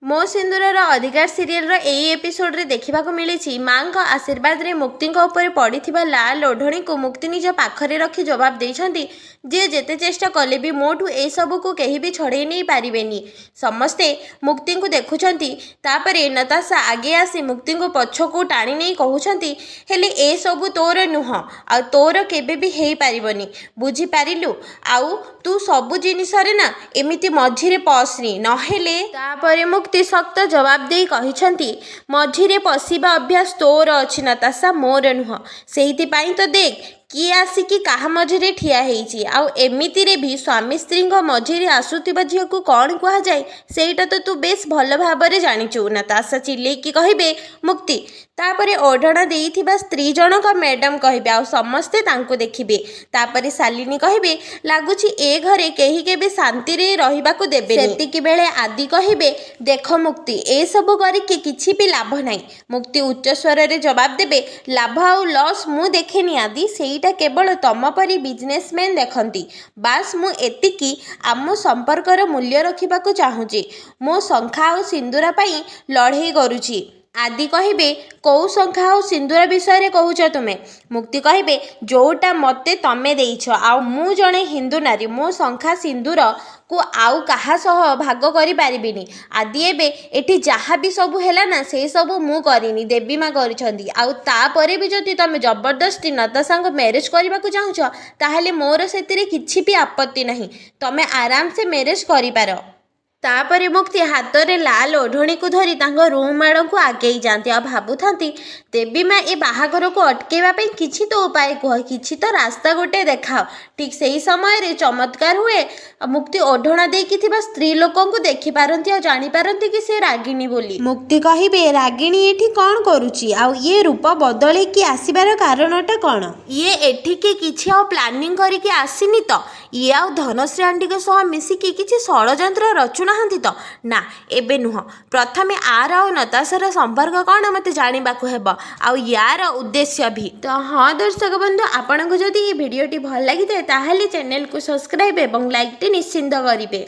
ମୋ ସିନ୍ଦୁରର ଅଧିକାର ସିରିଏଲର ଏହି ଏପିସୋଡରେ ଦେଖିବାକୁ ମିଳିଛି ମାଙ୍କ ଆଶୀର୍ବାଦରେ ମୁକ୍ତିଙ୍କ ଉପରେ ପଡ଼ିଥିବା ଲାଲ ଓଢ଼ଣୀକୁ ମୁକ୍ତି ନିଜ ପାଖରେ ରଖି ଜବାବ ଦେଇଛନ୍ତି ଯେ ଯେତେ ଚେଷ୍ଟା କଲେ ବି ମୋଠୁ ଏସବୁକୁ କେହି ବି ଛଡ଼େଇ ନେଇ ପାରିବେନି। ସମସ୍ତେ ମୁକ୍ତିଙ୍କୁ ଦେଖୁଛନ୍ତି। ତାପରେ ନତାଶା ଆଗେଇ ଆସି ମୁକ୍ତିଙ୍କୁ ପଛକୁ ଟାଣି ନେଇ କହୁଛନ୍ତି ହେଲେ ଏସବୁ ତୋର ନୁହଁ ଆଉ ତୋର କେବେ ବି ହେଇପାରିବନି। ବୁଝିପାରିଲୁ? ଆଉ ତୁ ସବୁ ଜିନିଷରେ ନା ଏମିତି ମଝିରେ ପଶନି ନହେଲେ। ତାପରେ ମୁକ୍ତି ଶକ୍ତ ଜବାବ ଦେଇ କହିଛନ୍ତି ମଝିରେ ପଶିବା ଅଭ୍ୟାସ ତୋର ଅଛି ନତାଶା, ମୋର ନୁହଁ। ସେଇଥିପାଇଁ ତ ଦେଖ କିଏ ଆସିକି କାହା ମଝିରେ ଠିଆ ହେଇଛି। ଆଉ ଏମିତିରେ ବି ସ୍ୱାମୀ ସ୍ତ୍ରୀଙ୍କ ମଝିରେ ଆସୁଥିବା ଝିଅକୁ କ'ଣ କୁହାଯାଏ ସେଇଟା ତ ତୁ ବେଶ ଭଲ ଭାବରେ ଜାଣିଛୁ। ନତାଶା ଚିଲେଇକି କହିବେ ମୁକ୍ତି। ତାପରେ ଓଢ଼ଣା ଦେଇଥିବା ସ୍ତ୍ରୀ ଜଣକ ମ୍ୟାଡାମ କହିବେ ଆଉ ସମସ୍ତେ ତାଙ୍କୁ ଦେଖିବେ। ତାପରେ ଶାଲିନୀ କହିବେ ଲାଗୁଛି ଏ ଘରେ କେହି କେବେ ଶାନ୍ତିରେ ରହିବାକୁ ଦେବେନି। ସେତିକିବେଳେ ଆଦି କହିବେ ଦେଖ ମୁକ୍ତି ଏସବୁ କରିକି କିଛି ବି ଲାଭ ନାହିଁ। ମୁକ୍ତି ଉଚ୍ଚ ସ୍ୱରରେ ଜବାବ ଦେବେ ଲାଭ ଆଉ ଲସ୍ ମୁଁ ଦେଖେନି ଆଦି, ସେଇଟା କେବଳ ତମ ପରି ବିଜନେସମ୍ୟାନ ଦେଖନ୍ତି। ବାସ୍ ମୁଁ ଏତିକି ଆମ ସମ୍ପର୍କର ମୂଲ୍ୟ ରଖିବାକୁ ଚାହୁଁଛି। ମୋ ଶଙ୍ଖା ଆଉ ସିନ୍ଦୁର ପାଇଁ ଲଢ଼େଇ କରୁଛି। ଆଦି କହିବେ କୋଉ ଶଙ୍ଖା ଆଉ ସିନ୍ଦୁର ବିଷୟରେ କହୁଛ ତୁମେ? ମୁକ୍ତି କହିବେ ଯୋଉଟା ମତେ ତମେ ଦେଇଛ। ଆଉ ମୁଁ ଜଣେ ହିନ୍ଦୁ ନାରୀ, ମୋ ଶଙ୍ଖା ସିନ୍ଦୁରକୁ ଆଉ କାହା ସହ ଭାଗ କରିପାରିବିନି। ଆଦି ଏବେ ଏଠି ଯାହା ବି ସବୁ ହେଲା ନା ସେ ସବୁ ମୁଁ କରିନି, ଦେବୀ ମା କରିଛନ୍ତି। ଆଉ ତାପରେ ବି ଯଦି ତମେ ଜବରଦସ୍ତି ନତାଶାଙ୍କୁ ମ୍ୟାରେଜ କରିବାକୁ ଚାହୁଁଛ ତାହେଲେ ମୋର ସେଥିରେ କିଛି ବି ଆପତ୍ତି ନାହିଁ। ତମେ ଆରାମସେ ମ୍ୟାରେଜ କରିପାର। ତାପରେ ମୁକ୍ତି ହାତରେ ଲାଲ ଓଢ଼ଣୀକୁ ଧରି ତାଙ୍କ ରୁମ୍ ଆଡ଼କୁ ଆଗେଇ ଯାଆନ୍ତି ଆଉ ଭାବୁଥାନ୍ତି ଦେବୀ ମା ଏ ବାହାଘରକୁ ଅଟକେଇବା ପାଇଁ କିଛି ତ ଉପାୟ କୁହ, କିଛି ତ ରାସ୍ତା ଗୋଟେ ଦେଖାଅ। ଠିକ୍ ସେହି ସମୟରେ ଚମତ୍କାର ହୁଏ। ମୁକ୍ତି ଓଢ଼ଣା ଦେଇକି ଥିବା ସ୍ତ୍ରୀ ଲୋକଙ୍କୁ ଦେଖିପାରନ୍ତି ଆଉ ଜାଣିପାରନ୍ତି କି ସେ ରାଗିଣୀ ବୋଲି। ମୁକ୍ତି କହିବେ ରାଗିଣୀ ଏଠି କ'ଣ କରୁଛି ଆଉ ଇଏ ରୂପ ବଦଳେଇକି ଆସିବାର କାରଣଟା କ'ଣ? ଇଏ ଏଠିକି କିଛି ଆଉ ପ୍ଲାନିଂ କରିକି ଆସିନି ତ? ଇଏ ଆଉ ଧନଶ୍ରୀ ଆଣ୍ଟିଙ୍କ ସହ ମିଶିକି କିଛି ଷଡ଼ଯନ୍ତ୍ର ରଚୁନାହାନ୍ତି ତ? ନା ଏବେ ନୁହଁ। ପ୍ରଥମେ ଆର ଆଉ ନତାଶାର ସମ୍ପର୍କ କ'ଣ ମୋତେ ଜାଣିବାକୁ ହେବ ଆଉ ୟାର ଉଦ୍ଦେଶ୍ୟ ବି। ତ ହଁ ଦର୍ଶକ ବନ୍ଧୁ, ଆପଣଙ୍କୁ ଯଦି ଏ ଭିଡ଼ିଓଟି ଭଲ ଲାଗିଥାଏ ତାହେଲେ ଚ୍ୟାନେଲକୁ ସବସ୍କ୍ରାଇବ୍ ଏବଂ ଲାଇକ୍ଟି ନିଶ୍ଚିନ୍ତ କରିବେ।